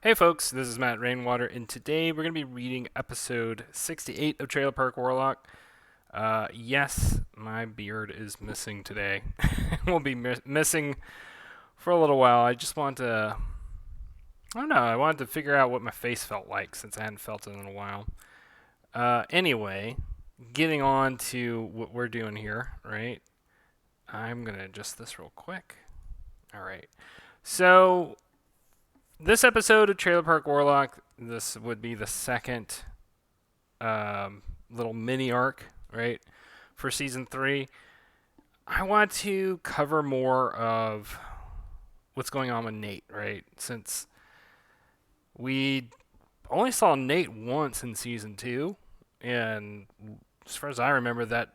Hey folks, this is Matt Rainwater, and today we're going to be reading episode 68 of Trailer Park Warlock. Yes, my beard is missing today. We'll be missing for a little while. I don't know, I wanted to figure out what my face felt like since I hadn't felt it in a while. Anyway, getting on to what we're doing here, right? I'm going to adjust this real quick. Alright, so this episode of Trailer Park Warlock, this would be the second little mini arc, right, for season 3. I want to cover more of what's going on with Nate, right? Since we only saw Nate once in season 2, and as far as I remember, that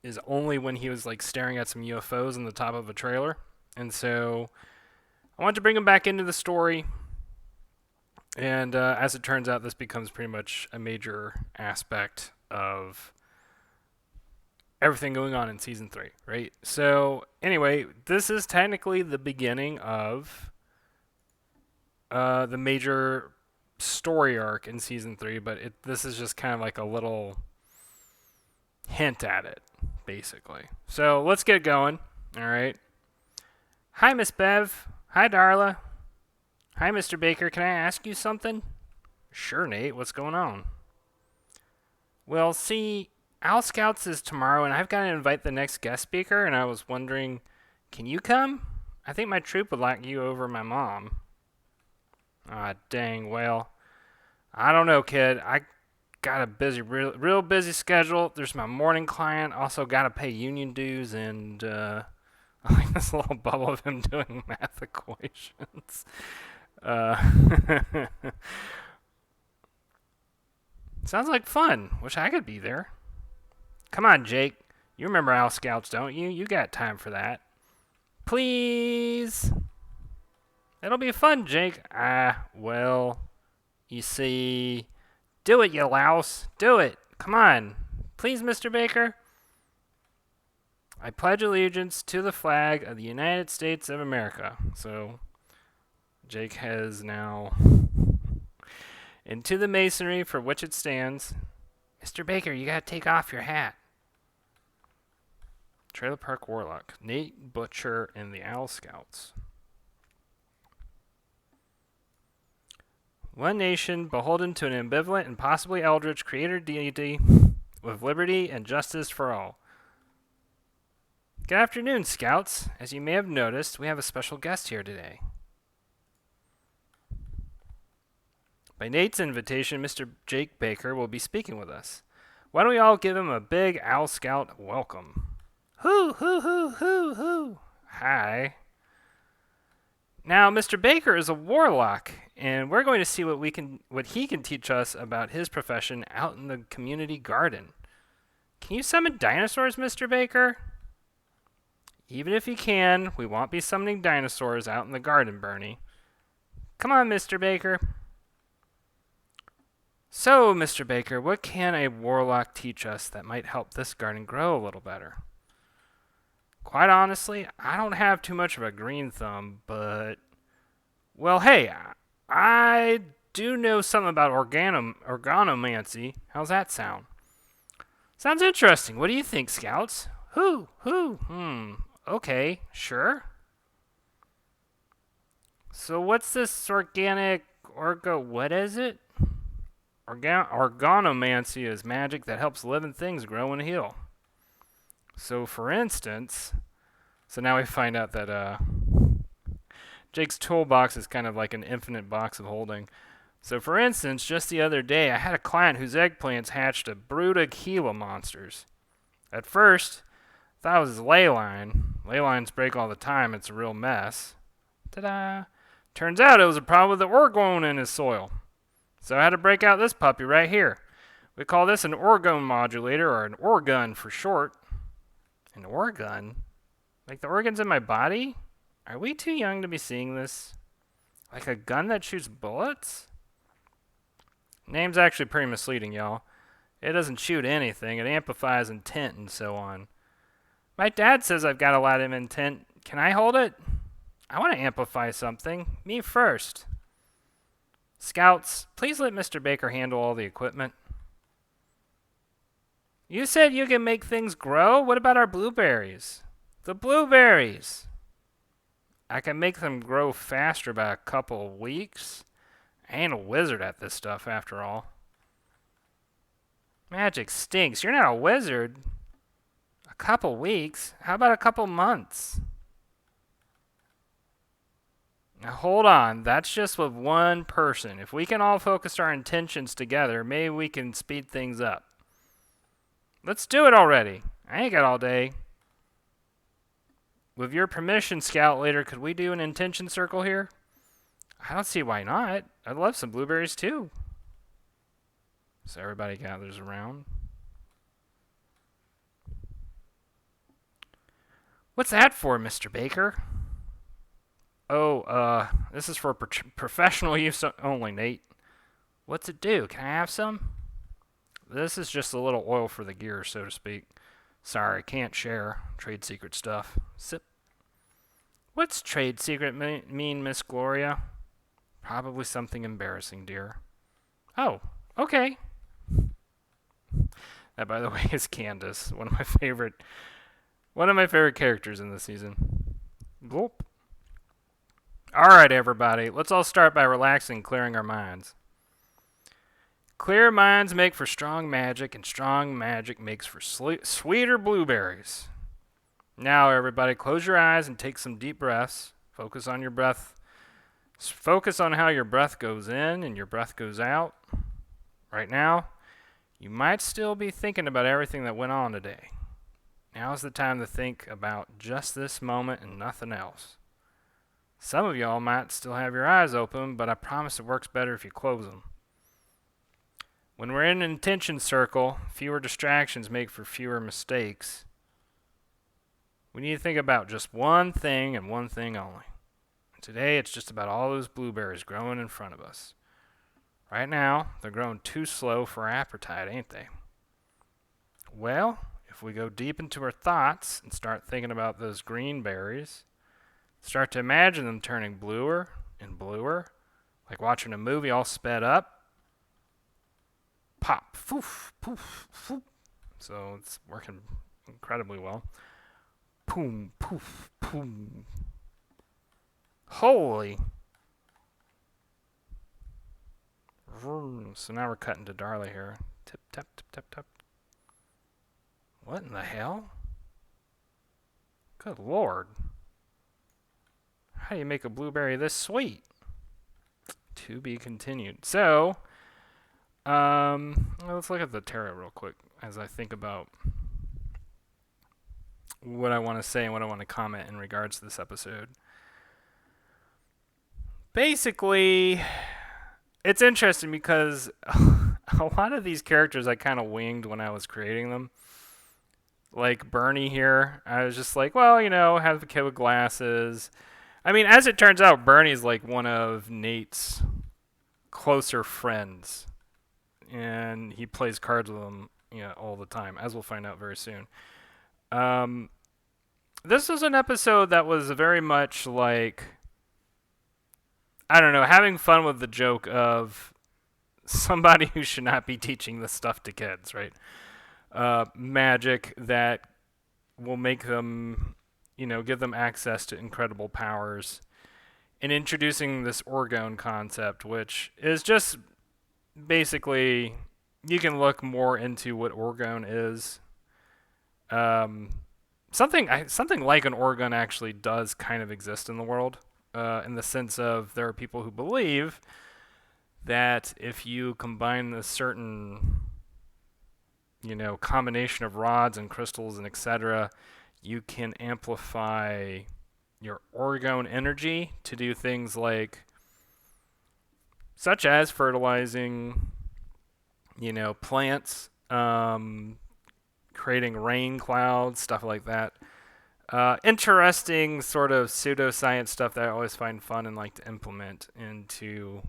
is only when he was like staring at some UFOs in the top of a trailer. And so I want to bring him back into the story. And as it turns out, this becomes pretty much a major aspect of everything going on in season 3, right? So anyway, this is technically the beginning of the major story arc in season 3, but this is just kind of like a little hint at it, basically. So let's get going. All right. Hi, Miss Bev. Hi, Darla. Hi, Mr. Baker. Can I ask you something? Sure, Nate. What's going on? Well, see, Owl Scouts is tomorrow, and I've got to invite the next guest speaker, and I was wondering, can you come? I think my troop would like you over my mom. Ah, dang. Well, I don't know, kid. I got a busy, real busy schedule. There's my morning client. Also got to pay union dues, and I like this little bubble of him doing math equations. Sounds like fun. Wish I could be there. Come on, Jake. You remember Owl Scouts, don't you? You got time for that. Please. It'll be fun, Jake. Well, you see. Do it, you louse. Do it. Come on. Please, Mr. Baker. I pledge allegiance to the flag of the United States of America. So Jake has now into the masonry for which it stands. Mr. Baker, you gotta take off your hat. Trailer Park Warlock, Nate Butcher, and the Owl Scouts. One nation beholden to an ambivalent and possibly eldritch creator deity with liberty and justice for all. Good afternoon, Scouts. As you may have noticed, we have a special guest here today. By Nate's invitation, Mr. Jake Baker will be speaking with us. Why don't we all give him a big Owl Scout welcome? Hoo, hoo, hoo, hoo, hoo. Hi. Now, Mr. Baker is a warlock, and we're going to see what he can teach us about his profession out in the community garden. Can you summon dinosaurs, Mr. Baker? Even if you can, we won't be summoning dinosaurs out in the garden, Bernie. Come on, Mr. Baker. So, Mr. Baker, what can a warlock teach us that might help this garden grow a little better? Quite honestly, I don't have too much of a green thumb, but... Well, hey, I do know something about organomancy. How's that sound? Sounds interesting. What do you think, Scouts? Okay, sure. So what's this what is it? Organomancy is magic that helps living things grow and heal. So for instance, now we find out that Jake's toolbox is kind of like an infinite box of holding. So for instance, just the other day, I had a client whose eggplants hatched a brood of Gila monsters. At first, I thought it was ley line. Ley lines break all the time. It's a real mess. Ta-da! Turns out it was a problem with the orgone in his soil. So I had to break out this puppy right here. We call this an orgone modulator, or an orgun for short. An orgun? Like the organs in my body? Are we too young to be seeing this? Like a gun that shoots bullets? Name's actually pretty misleading, y'all. It doesn't shoot anything. It amplifies intent and so on. My dad says I've got a lot of intent. Can I hold it? I want to amplify something. Me first. Scouts, please let Mr. Baker handle all the equipment. You said you can make things grow? What about our blueberries? The blueberries! I can make them grow faster by a couple of weeks. I ain't a wizard at this stuff, after all. Magic stinks. You're not a wizard. A couple weeks? How about a couple months? Now hold on. That's just with one person. If we can all focus our intentions together, maybe we can speed things up. Let's do it already. I ain't got all day. With your permission, Scout Leader, could we do an intention circle here? I don't see why not. I'd love some blueberries too. So everybody gathers around. What's that for, Mr. Baker? Oh, this is for professional use only, Nate. What's it do? Can I have some? This is just a little oil for the gear, so to speak. Sorry, can't share. Trade secret stuff. Sip. What's trade secret mean, Miss Gloria? Probably something embarrassing, dear. Oh, okay. That, by the way, is Candace, one of my favorite characters in this season. Gulp. All right, everybody. Let's all start by relaxing, clearing our minds. Clear minds make for strong magic, and strong magic makes for sweeter blueberries. Now, everybody, close your eyes and take some deep breaths. Focus on your breath. Focus on how your breath goes in and your breath goes out. Right now, you might still be thinking about everything that went on today. Now's the time to think about just this moment and nothing else. Some of y'all might still have your eyes open, but I promise it works better if you close them. When we're in an intention circle, fewer distractions make for fewer mistakes. We need to think about just one thing and one thing only. And today, it's just about all those blueberries growing in front of us. Right now, they're growing too slow for our appetite, ain't they? Well, if we go deep into our thoughts and start thinking about those green berries, start to imagine them turning bluer and bluer, like watching a movie all sped up. Pop, poof, poof, poof. So it's working incredibly well. Poom, poof, poom. Holy. So now we're cutting to Darla here. Tip, tap, tip, tap, tap. What in the hell? Good Lord. How do you make a blueberry this sweet? To be continued. So, let's look at the tarot real quick as I think about what I want to say and what I want to comment in regards to this episode. Basically, it's interesting because a lot of these characters I kind of winged when I was creating them. Like Bernie here, I was just like, well, have the kid with glasses. I mean, as it turns out, Bernie's like one of Nate's closer friends. And he plays cards with him all the time, as we'll find out very soon. This was an episode that was very much like, I don't know, having fun with the joke of somebody who should not be teaching this stuff to kids, right? Magic that will make them, give them access to incredible powers, and introducing this orgone concept, which is just basically, you can look more into what orgone is. Something like an orgone actually does kind of exist in the world, in the sense of there are people who believe that if you combine a certain combination of rods and crystals and etc., you can amplify your orgone energy to do things such as fertilizing, plants, creating rain clouds, stuff like that. Interesting sort of pseudoscience stuff that I always find fun and like to implement into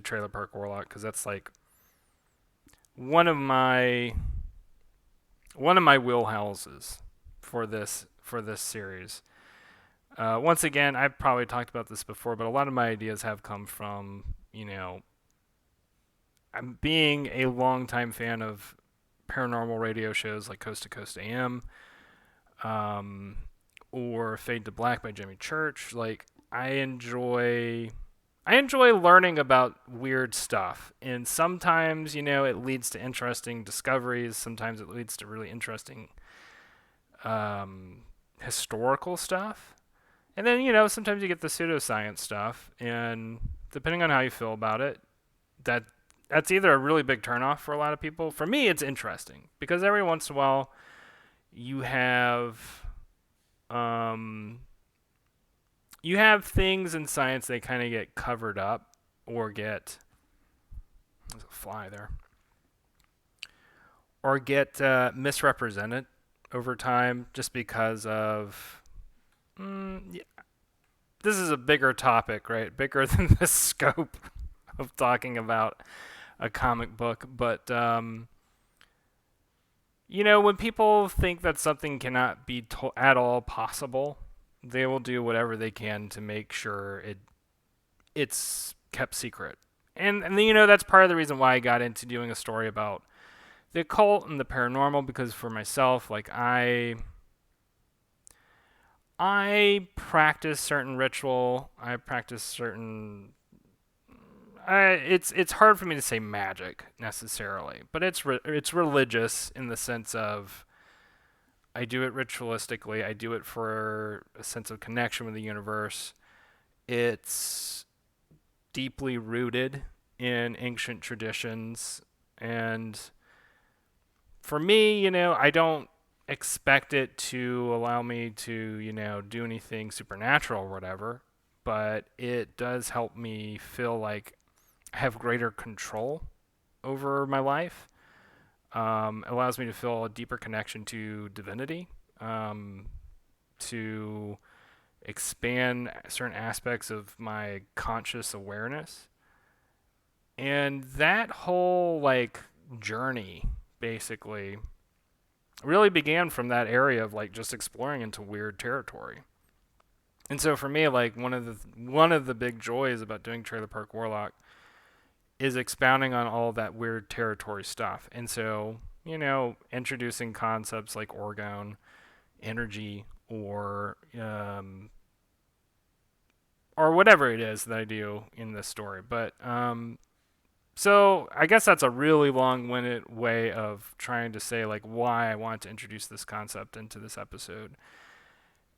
Trailer Park Warlock, because that's like one of my wheelhouses for this series. Once again, I've probably talked about this before, but a lot of my ideas have come from I'm being a longtime fan of paranormal radio shows like Coast to Coast AM, um, or Fade to Black by Jimmy Church. Like I enjoy learning about weird stuff, and sometimes it leads to interesting discoveries. Sometimes it leads to really interesting um, historical stuff, and then sometimes you get the pseudoscience stuff, and depending on how you feel about it, that that's either a really big turnoff for a lot of people. For me, it's interesting because every once in a while you have um, you have things in science that kind of get covered up or get there's a fly there or get misrepresented over time just because of yeah, this is a bigger topic, right? Bigger than the scope of talking about a comic book, but when people think that something cannot be at all possible, they will do whatever they can to make sure it's kept secret. And that's part of the reason why I got into doing a story about the occult and the paranormal, because for myself, like I practice certain ritual, I practice certain it's hard for me to say magic necessarily, but it's religious in the sense of I do it ritualistically. I do it for a sense of connection with the universe. It's deeply rooted in ancient traditions, and for me, I don't expect it to allow me to, do anything supernatural or whatever, but it does help me feel like I have greater control over my life. Allows me to feel a deeper connection to divinity, to expand certain aspects of my conscious awareness. And that whole journey basically really began from that area of just exploring into weird territory. And so for me, one of the big joys about doing Trailer Park Warlock is expounding on all that weird territory stuff. And so, introducing concepts like orgone, energy, or whatever it is that I do in this story. But so I guess that's a really long-winded way of trying to say why I want to introduce this concept into this episode.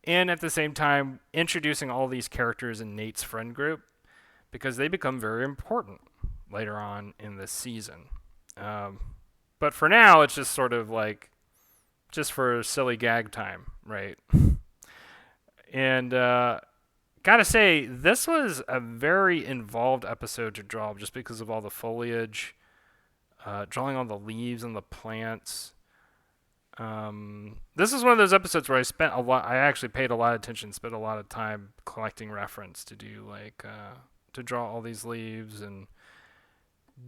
And at the same time, introducing all these characters in Nate's friend group because they become very important later on in this season. But for now, it's just sort of just for silly gag time, right? And gotta say, this was a very involved episode to draw just because of all the foliage, drawing all the leaves and the plants. This is one of those episodes where I actually paid a lot of attention, spent a lot of time collecting reference to do to draw all these leaves and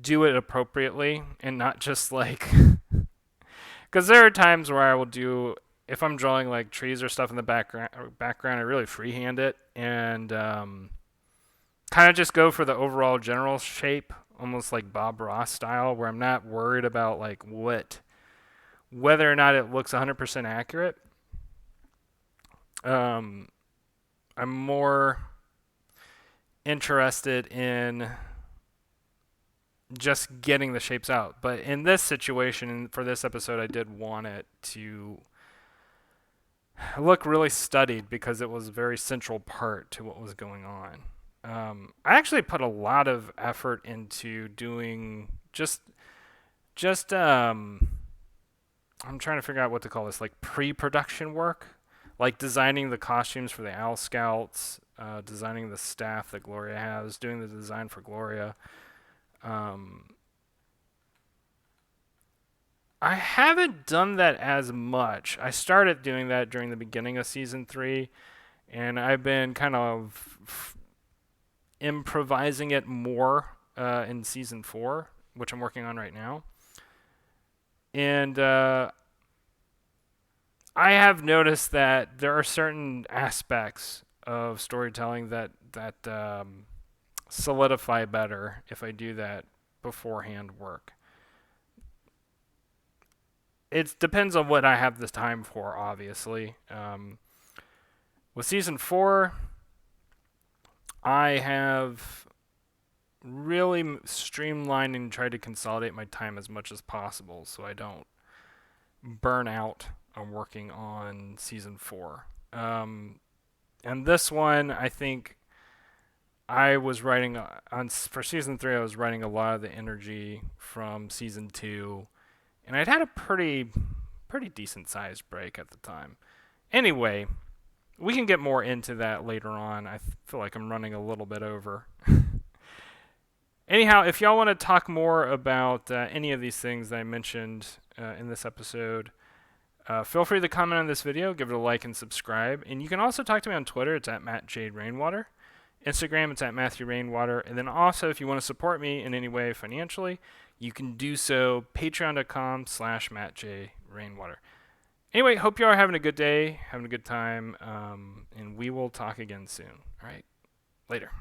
do it appropriately and not just because there are times where I will do, if I'm drawing trees or stuff in the background, I really freehand it and kind of just go for the overall general shape, almost like Bob Ross style, where I'm not worried about whether or not it looks 100% accurate. I'm more interested in just getting the shapes out. But in this situation, for this episode, I did want it to look really studied because it was a very central part to what was going on. I actually put a lot of effort into doing just I'm trying to figure out what to call this, pre-production work, designing the costumes for the Owl Scouts, designing the staff that Gloria has, doing the design for Gloria. I haven't done that as much. I started doing that during the beginning of season 3, and I've been kind of improvising it more in season 4, which I'm working on right now. And I have noticed that there are certain aspects of storytelling that solidify better if I do that beforehand work. It depends on what I have the time for, obviously. With season 4, I have really streamlined and tried to consolidate my time as much as possible so I don't burn out on working on season 4. And this one, I think I was writing for season 3. I was writing a lot of the energy from season 2, and I'd had a pretty decent sized break at the time. Anyway, we can get more into that later on. I feel like I'm running a little bit over. Anyhow, if y'all want to talk more about any of these things that I mentioned in this episode, feel free to comment on this video, give it a like and subscribe. And you can also talk to me on Twitter. It's at MattJRainwater. Instagram, it's at Matthew Rainwater. And then also, if you want to support me in any way financially, you can do so patreon.com/MattJRainwater. Anyway, hope you are having a good day, having a good time, and we will talk again soon. All right, later.